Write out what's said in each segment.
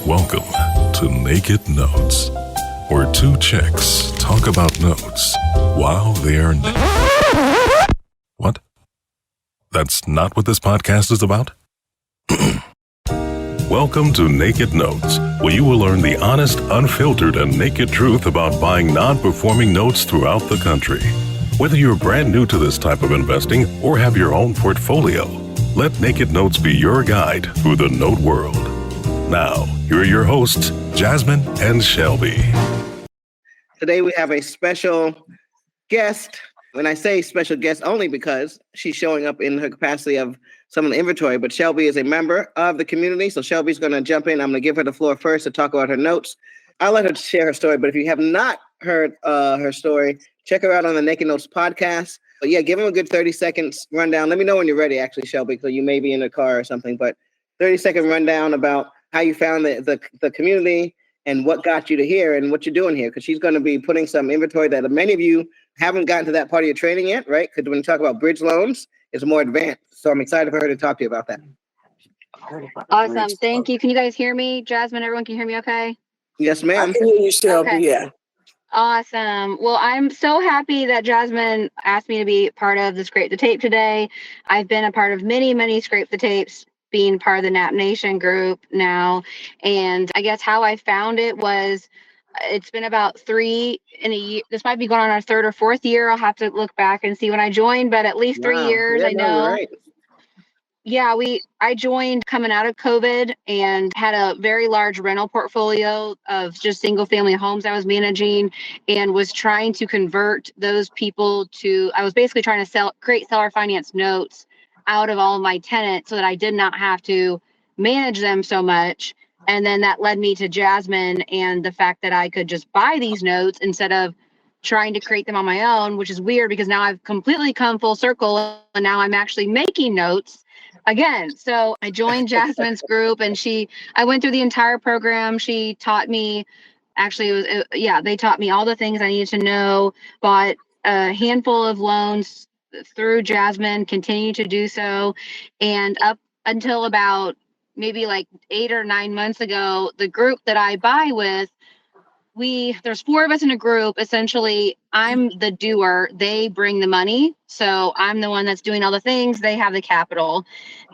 Welcome to Naked Notes, where two chicks talk about notes while they're naked. What? That's not what this podcast is about? Welcome to Naked Notes, where you will learn the honest, unfiltered, and naked truth about buying non-performing notes throughout the country. Whether you're brand new to this type of investing or have your own portfolio, let Naked Notes be your guide through the note world. Now, here are your hosts, Jasmine and Shelby. Today we have a special guest. When I say special guest, only because she's showing up in her capacity of some of the inventory, but Shelby is a member of the community. So Shelby's going to jump in. I'm going to give her the floor first to talk about her notes. I'll let her share her story, but if you have not heard her story, check her out on the Naked Notes podcast. But yeah, give him a good 30 seconds rundown. Let me know when you're ready, actually, Shelby, because you may be in a car or something, but 30-second rundown about how you found the community and what got you to here and what you're doing here, because she's going to be putting some inventory that many of you haven't gotten to that part of your training yet, right? Because when you talk about bridge loans, it's more advanced. So I'm excited for her to talk to you about that. Awesome. Thank you. Can you guys hear me? Jasmine, everyone can hear me okay? Yes, ma'am. I can hear you, Shelby. Okay. Yeah. Awesome. Well, I'm so happy that Jasmine asked me to be part of the Scrape the Tape today. I've been a part of many Scrape the Tapes, being part of the Nap Nation group now. And I guess how I found it was, it's been about 3 in a year. This might be going on our 3rd or 4th year. I'll have to look back and see when I joined, but at least 3 years, Yeah, I know. you're right. Yeah, I joined coming out of COVID and had a very large rental portfolio of just single family homes I was managing, and was trying to convert those people to, I was basically trying to create seller finance notes out of all of my tenants so that I did not have to manage them so much. And then that led me to Jasmine and the fact that I could just buy these notes instead of trying to create them on my own, which is weird because now I've completely come full circle and now I'm actually making notes again. So I joined Jasmine's group and I went through the entire program. She taught me, they taught me all the things I needed to know, bought a handful of loans through Jasmine, continue to do so. And up until about maybe like 8 or 9 months ago, the group that I buy with, there's 4 of us in a group. Essentially, I'm the doer. They bring the money. So I'm the one that's doing all the things. They have the capital.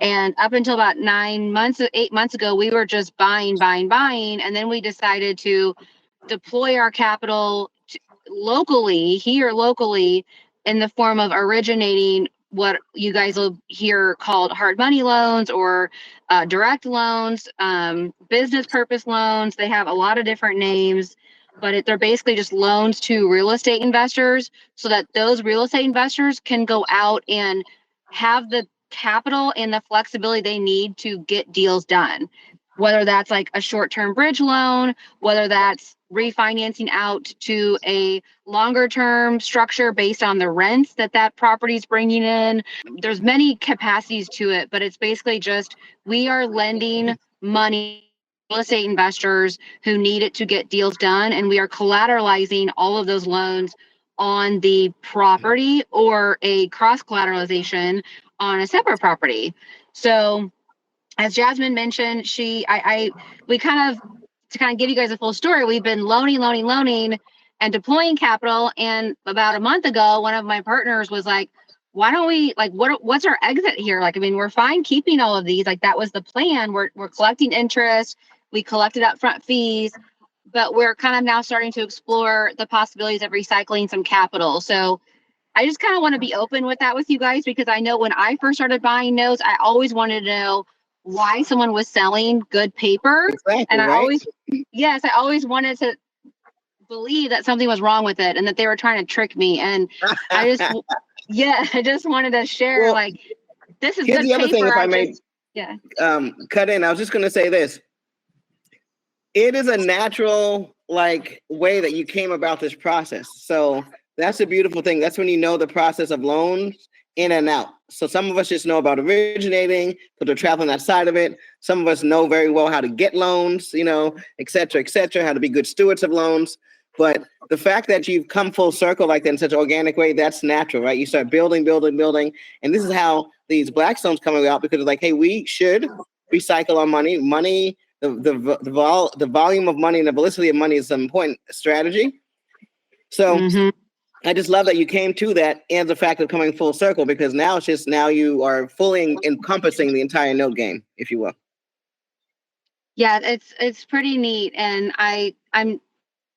And up until about 8 months ago, we were just buying. And then we decided to deploy our capital locally in the form of originating what you guys will hear called hard money loans or direct loans, business purpose loans. They have a lot of different names, but they're basically just loans to real estate investors so that those real estate investors can go out and have the capital and the flexibility they need to get deals done. Whether that's like a short-term bridge loan, whether that's refinancing out to a longer-term structure based on the rents that property is bringing in. There's many capacities to it, but it's basically just we are lending money to real estate investors who need it to get deals done, and we are collateralizing all of those loans on the property or a cross-collateralization on a separate property. So as Jasmine mentioned, we kind of give you guys a full story, we've been loaning and deploying capital. And about a month ago, one of my partners was like, why don't we, like, what's our exit here? Like, I mean, we're fine keeping all of these. Like, that was the plan. We're collecting interest. We collected upfront fees, but we're kind of now starting to explore the possibilities of recycling some capital. So I just kind of want to be open with that with you guys, because I know when I first started buying notes, I always wanted to know why someone was selling good paper. Exactly, and I right? always wanted to believe that something was wrong with it and that they were trying to trick me. And I just wanted to share, Well, like, this is here's good the other paper. thing, if I may cut in. I was just going to say this. It is a natural, like, way that you came about this process. So that's a beautiful thing. That's when you know the process of loans in and out. So some of us just know about originating, but they're traveling outside of it. Some of us know very well how to get loans, et cetera, how to be good stewards of loans. But the fact that you've come full circle like that in such an organic way, that's natural, right? You start building. And this is how these Blackstones coming out, because it's like, hey, we should recycle our money. Money the volume of money and the velocity of money is an important strategy. So I just love that you came to that and the fact of coming full circle, because now it's just now you are fully encompassing the entire note game, if you will. Yeah, it's pretty neat, and I'm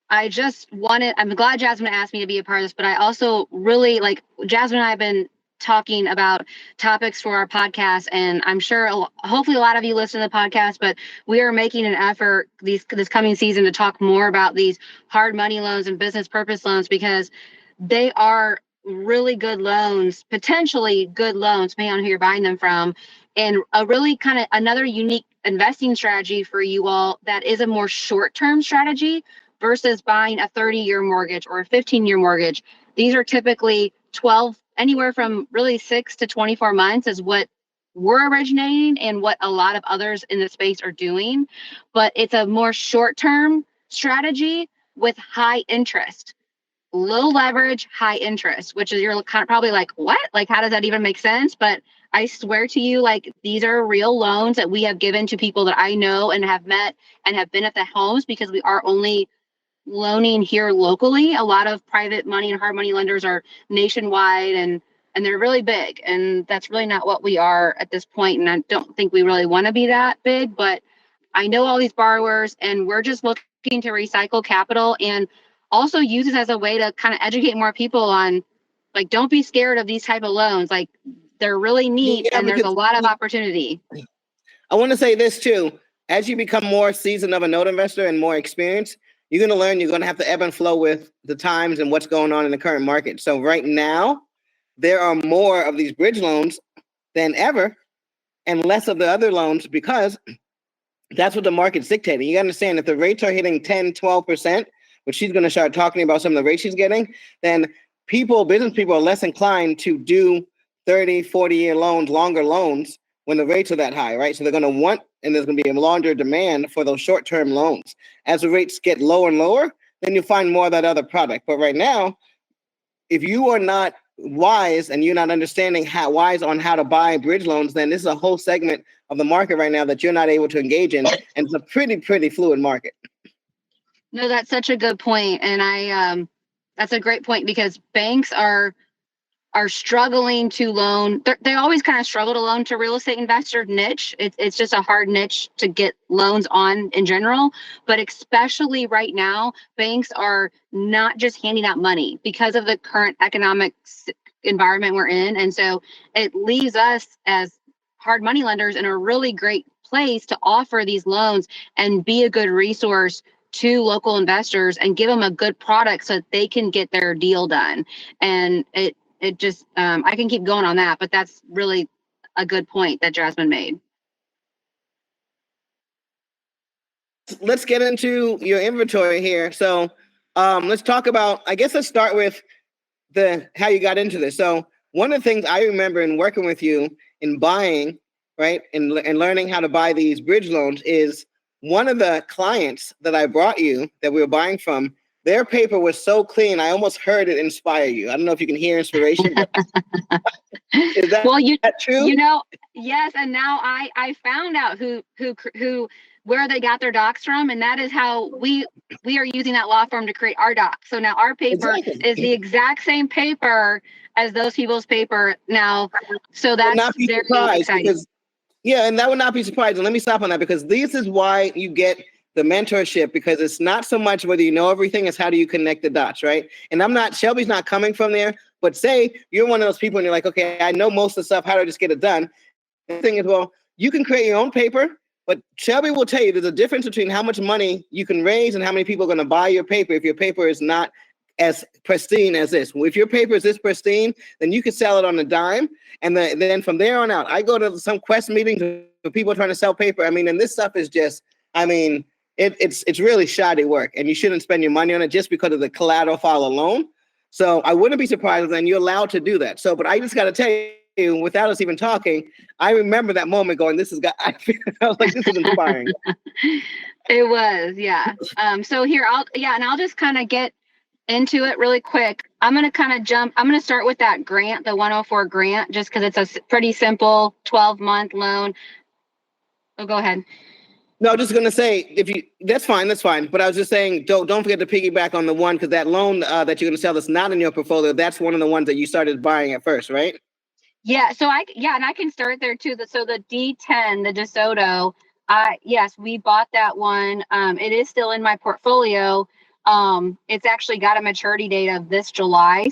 glad Jasmine asked me to be a part of this, but I also really like Jasmine and I have been talking about topics for our podcast, and I'm sure hopefully a lot of you listen to the podcast, but we are making an effort this coming season to talk more about these hard money loans and business purpose loans, because they are really good loans, potentially good loans, depending on who you're buying them from, and a really kind of another unique investing strategy for you all that is a more short-term strategy versus buying a 30-year mortgage or a 15-year mortgage. These are typically anywhere from really 6 to 24 months is what we're originating and what a lot of others in the space are doing. But it's a more short-term strategy with high interest, low leverage, high interest, which is you're kind of probably like, what? Like, how does that even make sense? But I swear to you, like, these are real loans that we have given to people that I know and have met and have been at the homes, because we are only loaning here locally. A lot of private money and hard money lenders are nationwide, and they're really big, and that's really not what we are at this point. And I don't think we really want to be that big, but I know all these borrowers, and we're just looking to recycle capital and also use it as a way to kind of educate more people on, like, don't be scared of these type of loans. Like, they're really neat, and there's a lot of opportunity. I want to say this too. As you become more seasoned of a note investor and more experienced, you're going to learn you're going to have to ebb and flow with the times and what's going on in the current market. So right now, there are more of these bridge loans than ever and less of the other loans, because that's what the market's dictating. You understand, if the rates are hitting 10, 12%, which she's going to start talking about some of the rates she's getting, then business people are less inclined to do 30, 40-year loans, longer loans, when the rates are that high, right? So they're going to want, and there's going to be a longer demand for those short-term loans. As the rates get lower and lower, then you find more of that other product. But right now, if you are not wise and you're not understanding wise on how to buy bridge loans, then this is a whole segment of the market right now that you're not able to engage in. And it's a pretty fluid market. No, that's such a good point. And that's a great point, because banks are struggling to loan. They always kind of struggle to loan to real estate investor niche. It's just a hard niche to get loans on in general, but especially right now, banks are not just handing out money because of the current economic environment we're in. And so it leaves us as hard money lenders in a really great place to offer these loans and be a good resource to local investors and give them a good product so that they can get their deal done. And it just, I can keep going on that, but that's really a good point that Jasmine made. Let's get into your inventory here. So let's talk about, let's start with how you got into this. So one of the things I remember in working with you in buying, right, and learning how to buy these bridge loans is one of the clients that I brought you that we were buying from, their paper was so clean, I almost heard it inspire you. I don't know if you can hear inspiration. Is that, that true? You know, yes. And now I found out where they got their docs from, and that is how we are using that law firm to create our docs. So now our paper is the exact same paper as those people's paper now. So that's very exciting. Yeah, and that would not be surprising. Let me stop on that, because this is why you get the mentorship, because it's not so much whether you know everything, it's how do you connect the dots, right? And Shelby's not coming from there, but say you're one of those people and you're like, okay, I know most of the stuff, how do I just get it done? The thing is, well, you can create your own paper, but Shelby will tell you there's a difference between how much money you can raise and how many people are going to buy your paper if your paper is not as pristine as this. If your paper is this pristine, then you can sell it on a dime. And then from there on out, I go to some Quest meetings with people trying to sell paper. And this stuff is just, it's really shoddy work, and you shouldn't spend your money on it just because of the collateral file alone. So I wouldn't be surprised then you're allowed to do that. So, but I just got to tell you, without us even talking, I remember that moment going, I was like, this is inspiring. It was, yeah. So here, I'll just kind of get into it really quick. I'm going to start with that grant, the 104 grant, just because it's a pretty simple 12-month loan. Oh, go ahead. No, I'm just gonna say that's fine. But I was just saying, don't forget to piggyback on the one because that loan that you're gonna sell that's not in your portfolio. That's one of the ones that you started buying at first, right? Yeah. So and I can start there too. So the D10, the DeSoto, yes, we bought that one. It is still in my portfolio. It's actually got a maturity date of this July.